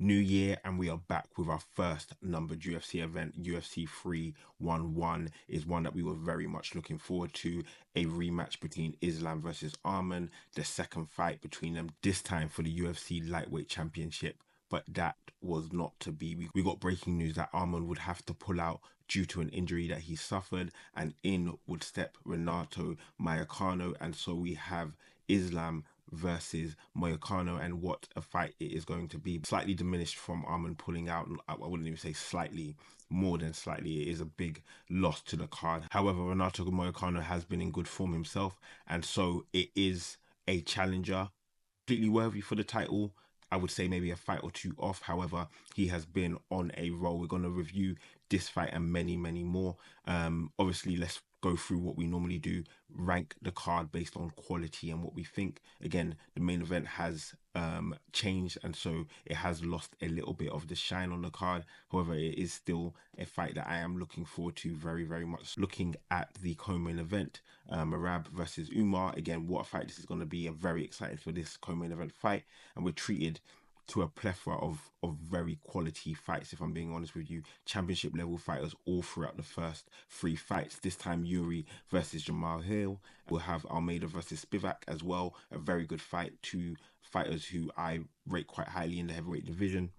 New year, and we are back with our first numbered UFC event. UFC 311 is one that we were very much looking forward to. A rematch between Islam versus Arman, the second fight between them, this time for the UFC lightweight championship. But that was not to be. We got breaking news that Arman would have to pull out due to an injury that he suffered, and in would step Renato Moicano. And so we have Islam versus Moicano, and what a fight it is going to be. Slightly diminished from Arman pulling out. I wouldn't even say slightly, more than slightly. It is a big loss to the card. However, Renato Moicano has been in good form himself, and so it is a challenger completely worthy for the title. I would say maybe a fight or two off. However, he has been on a roll. We're going to review this fight and many, many more. Obviously, let's go through what we normally do, rank the card based on quality and what we think. Again, the main event has changed, and so it has lost a little bit of the shine on the card. However, it is still a fight that I am looking forward to very, very much. Looking at the co-main event, Merab versus Umar. Again, what a fight this is going to be. I'm very excited for this co-main event fight, and we're treated to a plethora of very quality fights, if I'm being honest with you. Championship level fighters all throughout the first three fights. This time, Jiri versus Jamahal Hill. We'll have Almeida versus Spivak as well. A very good fight. Two fighters who I rate quite highly in the heavyweight division.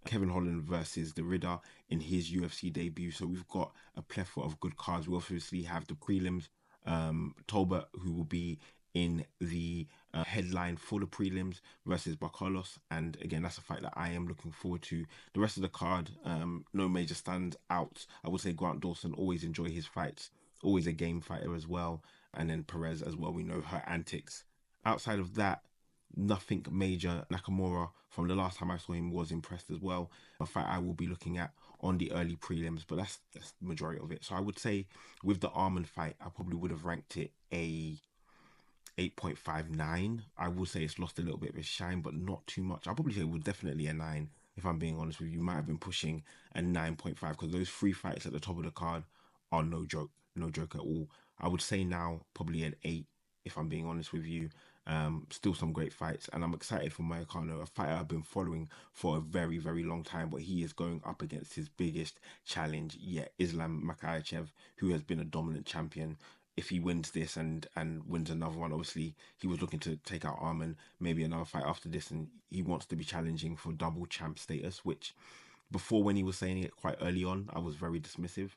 Kevin Holland versus the Ridder in his UFC debut. So we've got a plethora of good cards. We obviously have the prelims. Tolbert, who will be in the headline for the prelims versus Barcalos, and again that's a fight that I am looking forward to. The rest of the card, no major stands out. I would say Grant Dawson, always enjoy his fights, always a game fighter as well, and then Perez as well, we know her antics. Outside of that, nothing major. Nakamura, from the last time I saw him, was impressed as well. A fight I will be looking at on the early prelims, but that's the majority of it. So I would say with the Arman fight, I probably would have ranked it a 8.59. I will say it's lost a little bit of its shine, but not too much. I'll probably say it was definitely a 9, if I'm being honest with you. Might have been pushing a 9.5, because those three fights at the top of the card are no joke. No joke at all. I would say now probably an 8, if I'm being honest with you. Still some great fights, and I'm excited for Moicano, a fighter I've been following for a very, very long time, but he is going up against his biggest challenge yet, Islam Makhachev, who has been a dominant champion. If he wins this and wins another one, obviously he was looking to take out Arman, maybe another fight after this, and he wants to be challenging for double champ status, which before, when he was saying it quite early on, I was very dismissive.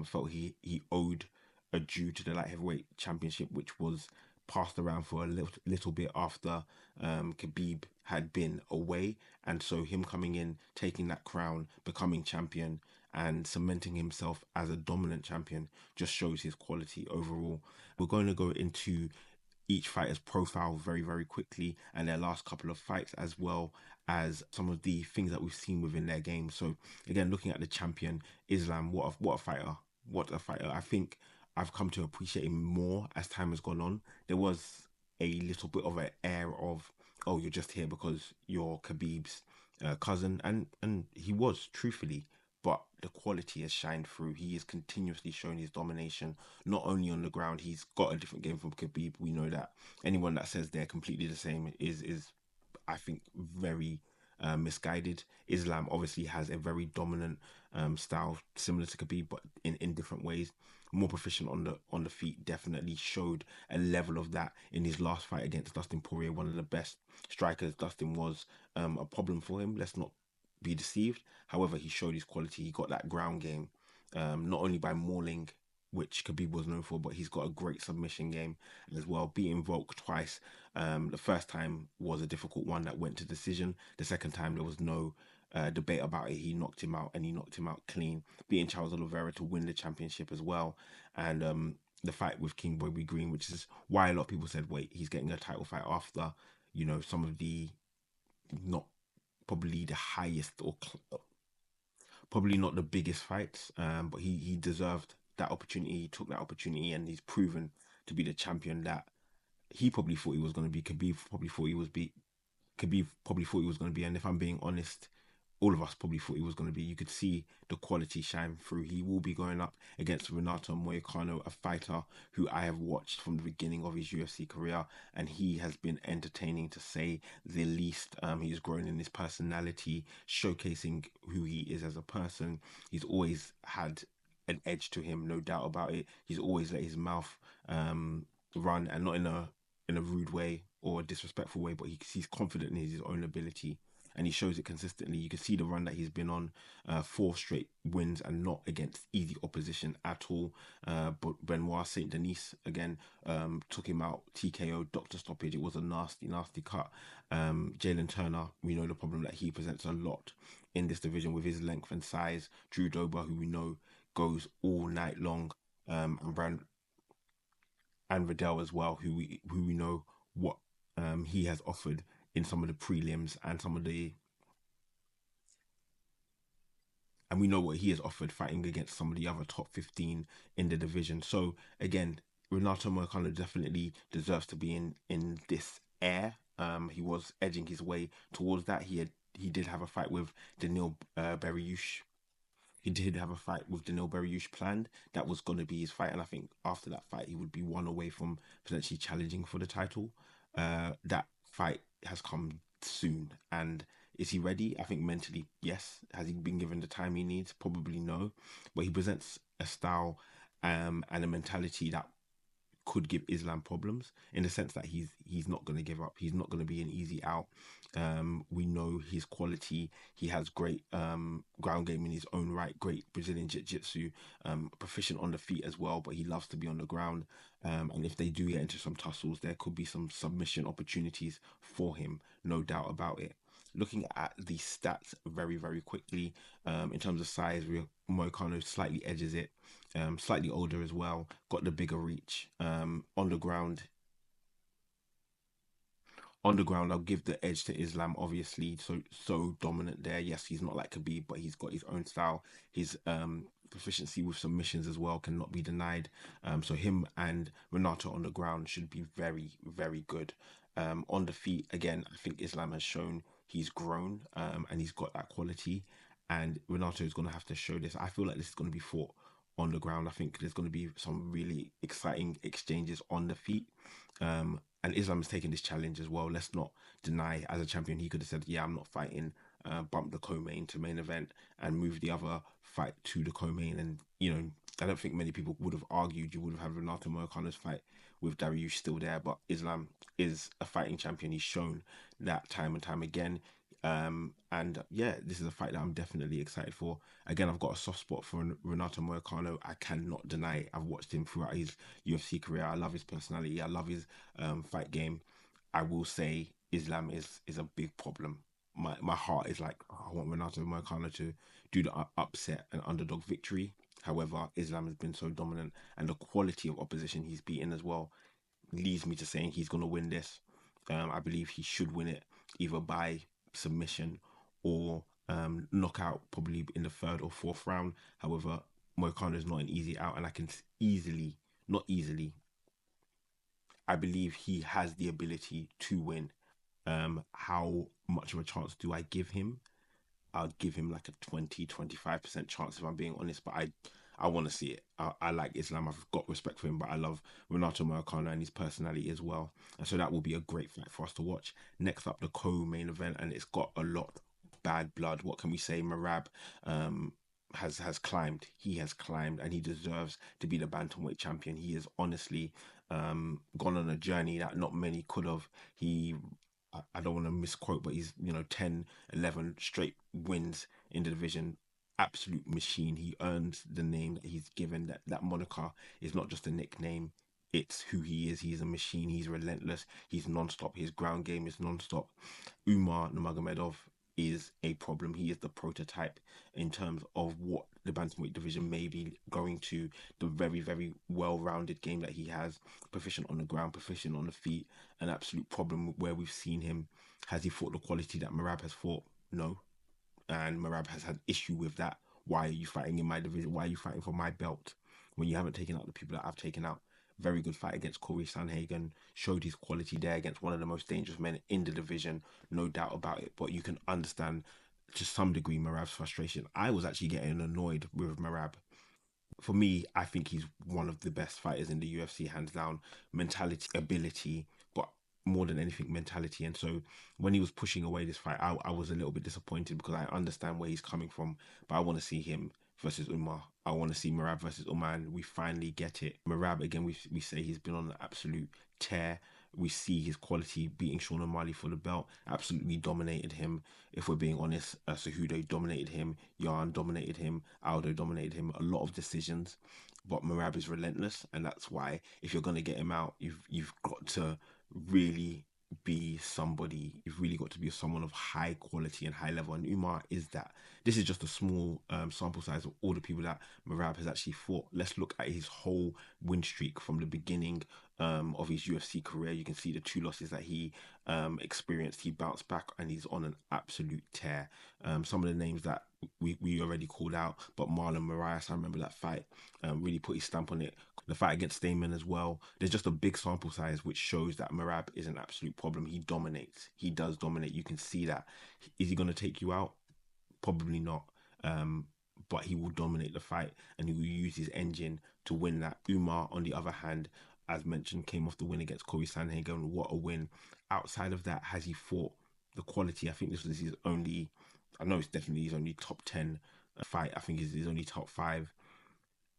Felt he owed a due to the light heavyweight championship, which was passed around for a little bit after Khabib had been away, and so him coming in, taking that crown, becoming champion, and cementing himself as a dominant champion just shows his quality overall. We're going to go into each fighter's profile very, very quickly, and their last couple of fights, as well as some of the things that we've seen within their game. So again, looking at the champion Islam, what a fighter, what a fighter. I think I've come to appreciate him more as time has gone on. There was a little bit of an air of, oh, you're just here because you're Khabib's cousin, and he was, truthfully, but the quality has shined through. He is continuously showing his domination, not only on the ground. He's got a different game from Khabib. We know that. Anyone that says they're completely the same is I think, very misguided. Islam obviously has a very dominant style, similar to Khabib, but in different ways. More proficient on the feet. Definitely showed a level of that in his last fight against Dustin Poirier, one of the best strikers. Dustin was a problem for him. Let's not be deceived. However, he showed his quality. He got that ground game, not only by mauling, which Khabib was known for, but he's got a great submission game as well. Beating Volk twice. The first time was a difficult one that went to decision. The second time there was no debate about it. He knocked him out, and he knocked him out clean. Beating Charles Oliveira to win the championship as well, and the fight with King Bobby Green, which is why a lot of people said, wait, he's getting a title fight after, some of the, not probably the highest, or probably not the biggest fights, but he deserved that opportunity. He took that opportunity, and he's proven to be the champion that he probably thought he was going to be. Khabib probably thought he was going to be. And if I'm being honest, all of us probably thought he was going to be. You could see the quality shine through. He will be going up against Renato Moicano, a fighter who I have watched from the beginning of his UFC career, and he has been entertaining to say the least. He's grown in his personality, showcasing who he is as a person. He's always had an edge to him, no doubt about it. He's always let his mouth run, and not in a rude way or a disrespectful way, but he's confident in his own ability, and he shows it consistently. You can see the run that he's been on, 4 straight wins, and not against easy opposition at all. But Benoit Saint Denis again took him out, TKO, doctor stoppage. It was a nasty, nasty cut. Jalen Turner, we know the problem that he presents a lot in this division with his length and size. Drew Dober, who we know goes all night long, and Riddell as well, who we know what he has offered in some of the prelims and some of the and we know what he has offered fighting against some of the other top 15 in the division. So again, Renato Moicano definitely deserves to be in this air. He was edging his way towards that. He did have a fight with Daniil Berriush. He did have a fight with Daniil Berriush planned. That was going to be his fight, and I think after that fight, he would be one away from potentially challenging for the title. That fight has come soon, and is he ready? I think mentally, yes. Has he been given the time he needs? Probably no. But he presents a style and a mentality that could give Islam problems in the sense that he's not going to give up. He's not going to be an easy out. We know his quality. He has great ground game in his own right, great Brazilian jiu-jitsu, proficient on the feet as well, but he loves to be on the ground. And if they do get into some tussles, there could be some submission opportunities for him, no doubt about it. Looking at the stats very, very quickly, in terms of size, Moicano slightly edges it. Slightly older as well, got the bigger reach. On the ground, I'll give the edge to Islam. Obviously, so dominant there. Yes, he's not like Khabib, but he's got his own style. His proficiency with submissions as well cannot be denied. So him and Renato on the ground should be very, very good. On the feet, again, I think Islam has shown he's grown, and he's got that quality. And Renato is going to have to show this. I feel like this is going to be fought on the ground. I think there's going to be some really exciting exchanges on the feet. And Islam is taking this challenge as well. Let's not deny, as a champion, he could have said, "Yeah, I'm not fighting." Bump the co-main to main event and move the other fight to the co-main. And I don't think many people would have argued. You would have had Renato Moicano's fight with Dariush still there, but Islam is a fighting champion. He's shown that time and time again. And yeah, this is a fight that I'm definitely excited for. Again, I've got a soft spot for Renato Moicano. I cannot deny it. I've watched him throughout his UFC career. I love his personality. I love his fight game. I will say Islam is a big problem. My heart is like, oh, I want Renato Moicano to do the upset and underdog victory. However, Islam has been so dominant, and the quality of opposition he's beaten as well leads me to saying he's going to win this. I believe he should win it either by submission or knockout, probably in the third or fourth round. However, Moicano is not an easy out, and I can easily, not easily, I believe he has the ability to win. How much of a chance do I give him? I'd give him like a 20-25% chance if I'm being honest, but I want to see it. I like Islam. I've got respect for him, but I love Renato Moicano and his personality as well. And so that will be a great fight for us to watch. Next up, the co-main event, and it's got a lot bad blood. What can we say? Merab has climbed. He has climbed, and he deserves to be the bantamweight champion. He has honestly gone on a journey that not many could have. I don't want to misquote, but he's 10, 11 straight wins in the division. Absolute machine. He earns the name that he's given. That moniker is not just a nickname. It's who he is. He's a machine. He's relentless. He's non-stop. His ground game is non-stop. Umar Nurmagomedov is a problem. He is the prototype in terms of what the bantamweight division may be going to. The very, very well-rounded game that he has, proficient on the ground, proficient on the feet. An absolute problem where we've seen him. Has he fought the quality that Merab has fought? No. And Merab has had issue with that. Why are you fighting in my division? Why are you fighting for my belt when you haven't taken out the people that I've taken out? Very good fight against Corey Sanhagen. Showed his quality there against one of the most dangerous men in the division, no doubt about it. But you can understand to some degree Merab's frustration. I was actually getting annoyed with Merab. For me, I think he's one of the best fighters in the UFC, hands down. Mentality, ability, but more than anything, mentality. And so when he was pushing away this fight, I was a little bit disappointed because I understand where he's coming from, but I want to see him versus Umar. I want to see Merab versus Umar. We finally get it. Merab, again, we say he's been on an absolute tear. We see his quality beating Sean O'Malley for the belt. Absolutely dominated him. If we're being honest, Cejudo dominated him. Yarn dominated him. Aldo dominated him. A lot of decisions, but Merab is relentless, and that's why if you're gonna get him out, you've got to really be somebody. You've really got to be someone of high quality and high level. And Umar is that. This is just a small sample size of all the people that Merab has actually fought. Let's look at his whole win streak from the beginning of his UFC career. You can see the 2 losses that he experienced. He bounced back and he's on an absolute tear. Some of the names that we already called out, but Marlon Moraes, I remember that fight, really put his stamp on it. The fight against Stamen as well. There's just a big sample size which shows that Merab is an absolute problem. He dominates. He does dominate. You can see that. Is he going to take you out? Probably not. But he will dominate the fight and he will use his engine to win that. Umar, on the other hand, as mentioned, came off the win against Corey Sandhagen. What a win. Outside of that, has he fought the quality? I think this was his only, I know it's definitely his only top 10 fight. I think it's his only top 5.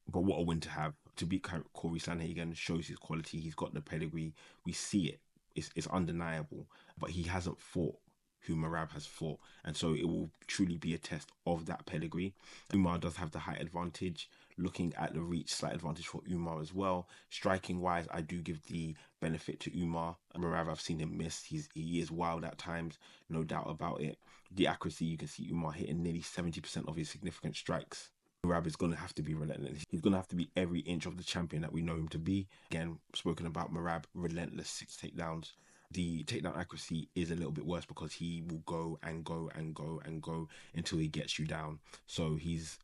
But what a win to have. To beat Corey Sandhagen shows his quality. He's got the pedigree. We see it. It's undeniable. But he hasn't fought who Merab has fought. And so it will truly be a test of that pedigree. Umar does have the height advantage. Looking at the reach, slight advantage for Umar as well. Striking wise, I do give the benefit to Umar. Merab, I've seen him miss. He is wild at times, no doubt about it. The accuracy, you can see Umar hitting nearly 70% of his significant strikes. Merab is going to have to be relentless. He's going to have to be every inch of the champion that we know him to be. Again, spoken about Merab, relentless 6 takedowns. The takedown accuracy is a little bit worse because he will go and go and go and go until he gets you down. So his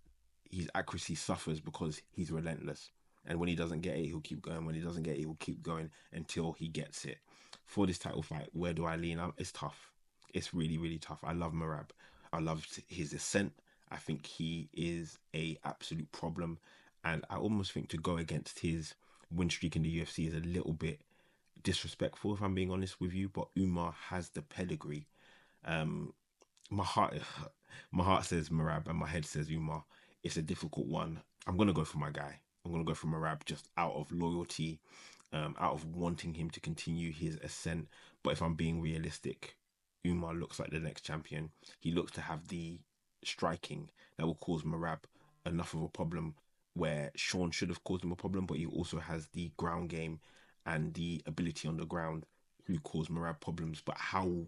accuracy suffers because he's relentless. And when he doesn't get it, he'll keep going. When he doesn't get it, he'll keep going until he gets it. For this title fight, where do I lean? It's tough. It's really, really tough. I love Merab. I love his ascent. I think he is a absolute problem. And I almost think to go against his win streak in the UFC is a little bit disrespectful, if I'm being honest with you. But Umar has the pedigree. My heart says Merab and my head says Umar. It's a difficult one. I'm gonna go for my guy. I'm gonna go for Merab just out of loyalty, out of wanting him to continue his ascent. But if I'm being realistic, Umar looks like the next champion. He looks to have the striking that will cause Merab enough of a problem where Sean should have caused him a problem, but he also has the ground game and the ability on the ground to cause Merab problems. But how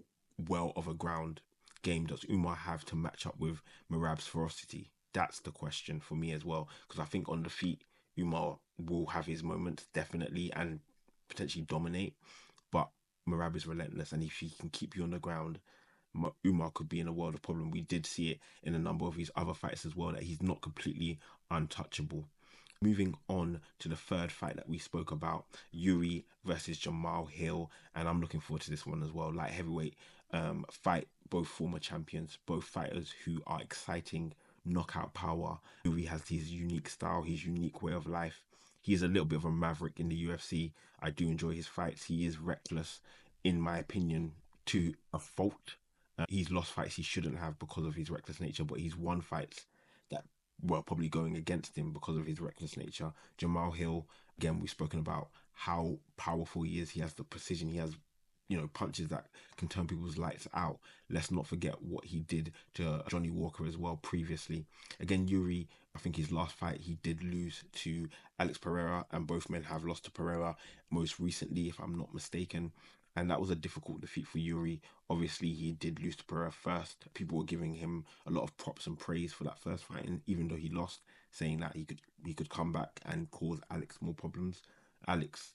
well of a ground game does Umar have to match up with Merab's ferocity? That's the question for me as well, because I think on the feet, Umar will have his moments, definitely, and potentially dominate. But Merab is relentless, and if he can keep you on the ground, Umar could be in a world of problem. We did see it in a number of his other fights as well, that he's not completely untouchable. Moving on to the third fight that we spoke about, Jiri versus Jamahal Hill, and I'm looking forward to this one as well. Light heavyweight fight, both former champions, both fighters who are exciting, knockout power. Jiri has his unique style, his unique way of life. He is a little bit of a maverick in the UFC. I do enjoy his fights. He is reckless, in my opinion, to a fault. He's lost fights he shouldn't have because of his reckless nature, but he's won fights that were probably going against him because of his reckless nature. Jamahal Hill, again, we've spoken about how powerful he is. He has the precision. He has, punches that can turn people's lights out. Let's not forget what he did to Johnny Walker as well previously. Again, Jiri, I think his last fight, he did lose to Alex Pereira, and both men have lost to Pereira most recently, if I'm not mistaken. And that was a difficult defeat for Jiri. Obviously, he did lose to Pereira first. People were giving him a lot of props and praise for that first fight, and even though he lost, saying that he could come back and cause Alex more problems. Alex,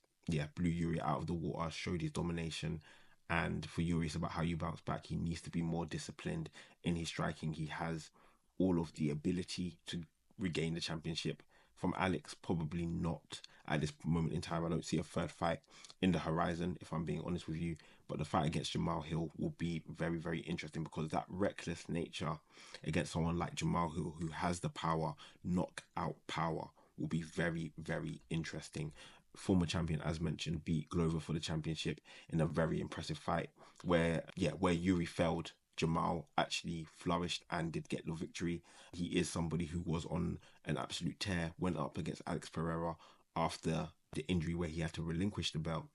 blew Jiri out of the water, showed his domination. And for Jiri, it's about how you bounce back. He needs to be more disciplined in his striking. He has all of the ability to regain the championship. From Alex, probably not at this moment in time. I don't see a third fight in the horizon, if I'm being honest with you. But the fight against Jamahal Hill will be very, very interesting, because that reckless nature against someone like Jamahal Hill, who has the power, knockout power, will be very, very interesting. Former champion, as mentioned, beat Glover for the championship in a very impressive fight where Yuri failed. Jamahal actually flourished and did get the victory. He is somebody who was on an absolute tear, went up against Alex Pereira after the injury where he had to relinquish the belt,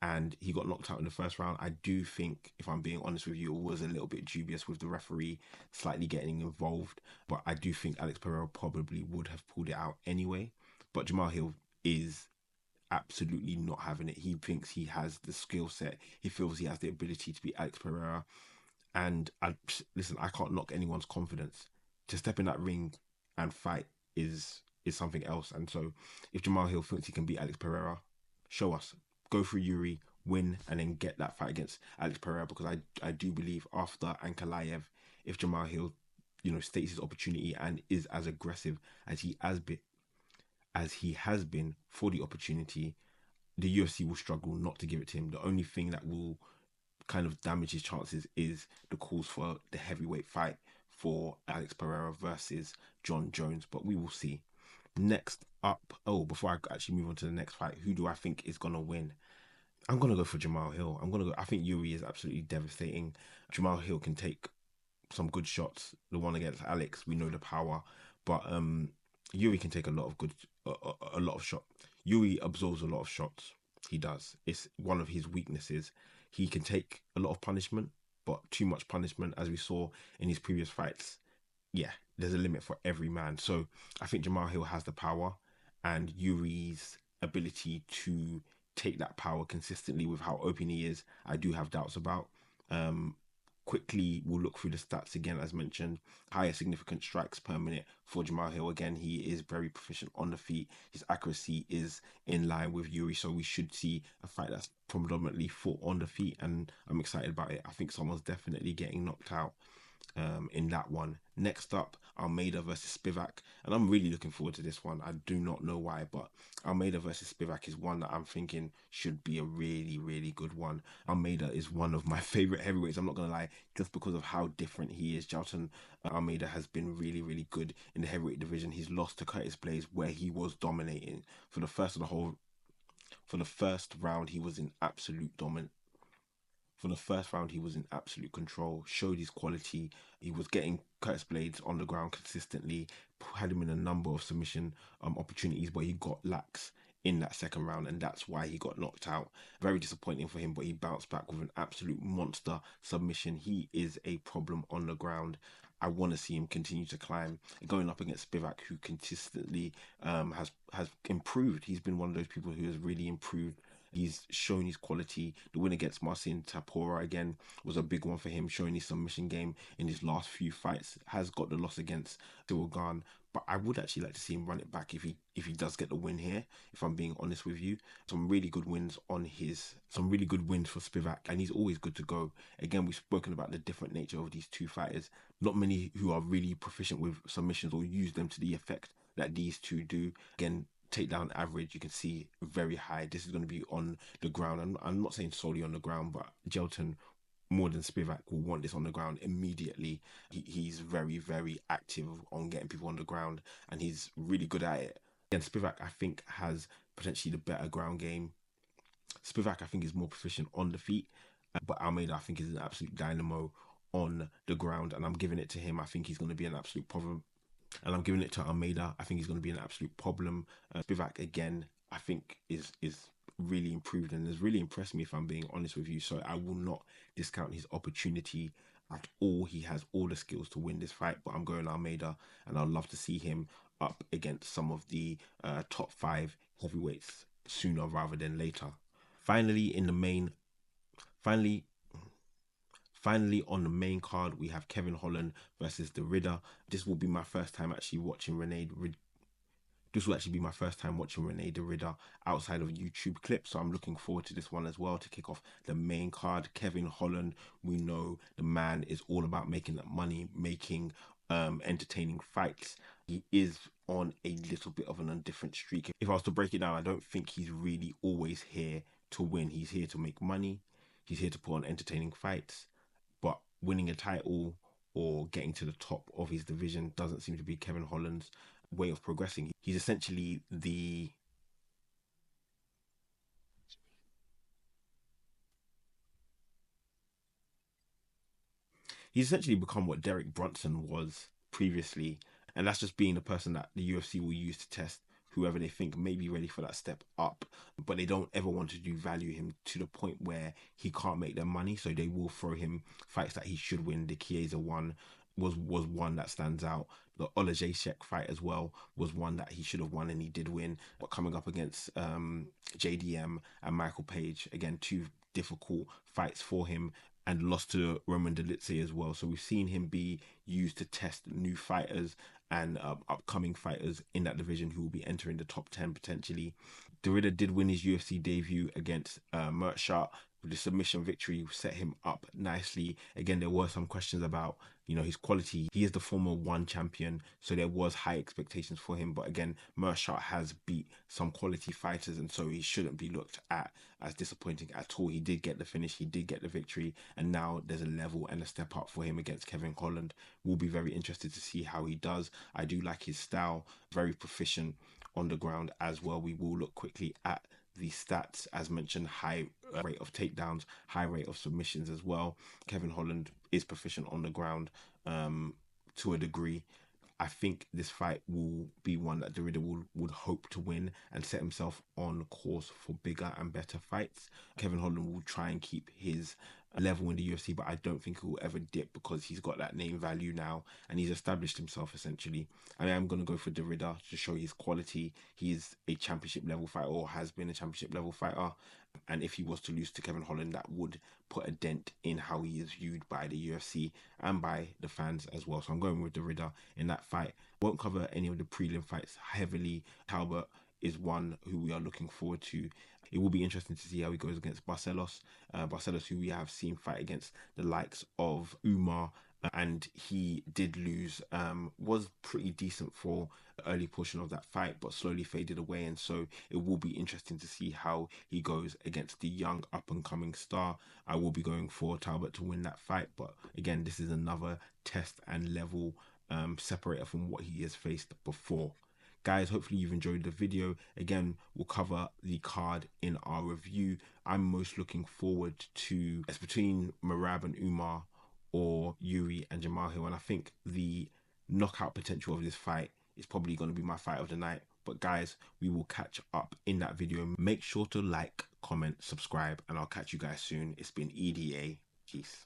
and he got knocked out in the first round. I do think, if I'm being honest with you, it was a little bit dubious with the referee slightly getting involved, but I do think Alex Pereira probably would have pulled it out anyway. But Jamahal Hill is absolutely not having it. He thinks he has the skill set. He feels he has the ability to beat Alex Pereira. And listen, I can't knock anyone's confidence. To step in that ring and fight is something else. And so, if Jamahal Hill thinks he can beat Alex Pereira, show us. Go through Yuri, win, and then get that fight against Alex Pereira. Because I do believe after Ankalaev, if Jamahal Hill, states his opportunity and is as aggressive as he has been for the opportunity, the UFC will struggle not to give it to him. The only thing that will kind of damage his chances is the calls for the heavyweight fight for Alex Pereira versus John Jones, but we will see. Next up, before I actually move on to the next fight, who do I think is gonna win? I'm gonna go for Jamahal Hill. I think Yuri is absolutely devastating. Jamahal Hill can take some good shots. The one against Alex, we know the power, but Yuri can take a lot of shots. Yuri absorbs a lot of shots. He does. It's one of his weaknesses. He can take a lot of punishment, but too much punishment, as we saw in his previous fights, there's a limit for every man. So I think Jamahal Hill has the power, and Yuri's ability to take that power consistently with how open he is, I do have doubts about. Quickly, we'll look through the stats again, as mentioned. Higher significant strikes per minute for Jamahal Hill. Again, he is very proficient on the feet. His accuracy is in line with Yuri, so we should see a fight that's predominantly fought on the feet, and I'm excited about it. I think someone's definitely getting knocked out in that one. Next up, Almeida versus Spivak, and I'm really looking forward to this one. I do not know why, but Almeida versus Spivak is one that I'm thinking should be a really, really good one. Almeida is one of my favorite heavyweights, I'm not gonna lie, just because of how different he is. Jailton Almeida has been really, really good in the heavyweight division. He's lost to Curtis Blaze, where he was dominating for the first round. He was in absolute dominant. For the first round, he was in absolute control, showed his quality. He was getting Curtis Blades on the ground consistently, had him in a number of submission opportunities, but he got lax in that second round, and that's why he got knocked out. Very disappointing for him, but he bounced back with an absolute monster submission. He is a problem on the ground. I want to see him continue to climb. Going up against Spivak, who consistently has improved. He's been one of those people who has really improved. He's shown his quality. The win against Marcin Tapora again was a big one for him, showing his submission game in his last few fights. Has got the loss against Tsarukyan, but I would actually like to see him run it back if he does get the win here, if I'm being honest with you. Some really good wins for Spivak, and he's always good to go. Again, we've spoken about the different nature of these two fighters. Not many who are really proficient with submissions or use them to the effect that these two do. Again, takedown average, you can see very high. This is going to be on the ground. I'm not saying solely on the ground, but Jailton, more than Spivak, will want this on the ground immediately. He's very, very active on getting people on the ground, and he's really good at it. Again, Spivak, I think, has potentially the better ground game. Spivak, I think, is more proficient on the feet, but Almeida, I think, is an absolute dynamo on the ground, and I'm giving it to him. I think he's going to be an absolute problem. And I'm giving it to Almeida. I think he's going to be an absolute problem. Spivak, again, I think is really improved and has really impressed me, if I'm being honest with you. So I will not discount his opportunity at all. He has all the skills to win this fight, but I'm going Almeida, and I'd love to see him up against some of the top 5 heavyweights sooner rather than later. Finally, on the main card, we have Kevin Holland versus The Ridder. This will be my first time actually watching Rene the Ridder outside of YouTube clips, so I'm looking forward to this one as well to kick off the main card. Kevin Holland, we know the man is all about making that money, making entertaining fights. He is on a little bit of an indifferent streak. If I was to break it down, I don't think he's really always here to win. He's here to make money. He's here to put on entertaining fights. But winning a title or getting to the top of his division doesn't seem to be Kevin Holland's way of progressing. He's essentially he's essentially become what Derek Brunson was previously, and that's just being the person that the UFC will use to test whoever they think may be ready for that step up, but they don't ever want to devalue him to the point where he can't make their money, so they will throw him fights that he should win. The Chiesa one was one that stands out. The Olajacek fight as well was one that he should have won and he did win. But coming up against JDM and Michael Page, again, two difficult fights for him, and lost to Roman Dolidze as well. So we've seen him be used to test new fighters and upcoming fighters in that division who will be entering the top 10 potentially. Derrida did win his UFC debut against Merab. The submission victory set him up nicely. Again, there were some questions about, his quality. He is the former one champion, so there was high expectations for him. But again, Merab has beat some quality fighters, and so he shouldn't be looked at as disappointing at all. He did get the finish, he did get the victory, and now there's a level and a step up for him against Kevin Holland. We'll be very interested to see how he does. I do like his style, very proficient on the ground as well. We will look quickly at the stats, as mentioned, high rate of takedowns, high rate of submissions as well. Kevin Holland is proficient on the ground to a degree. I think this fight will be one that Derrida would hope to win and set himself on course for bigger and better fights. Kevin Holland will try and keep his level in the UFC, but I don't think he will ever dip because he's got that name value now and he's established himself essentially. I am going to go for Derrida to show his quality. He is a championship level fighter, or has been a championship level fighter, and if he was to lose to Kevin Holland, that would put a dent in how he is viewed by the UFC and by the fans as well. So I'm going with Derrida in that fight. Won't cover any of the prelim fights heavily. Talbot is one who we are looking forward to. It will be interesting to see how he goes against Barcelos. Barcelos, who we have seen fight against the likes of Umar, and he did lose. Was pretty decent for the early portion of that fight, but slowly faded away, and so it will be interesting to see how he goes against the young up-and-coming star. I will be going for Talbot to win that fight, but again, this is another test and level separator from what he has faced before. Guys, hopefully you've enjoyed the video. Again, we'll cover the card in our review. I'm most looking forward to, it's between Merab and Umar, or Jiri and Jamahal Hill, and I think the knockout potential of this fight is probably going to be my fight of the night. But guys, we will catch up in that video. Make sure to like, comment, subscribe, and I'll catch you guys soon. It's been EDA. Peace.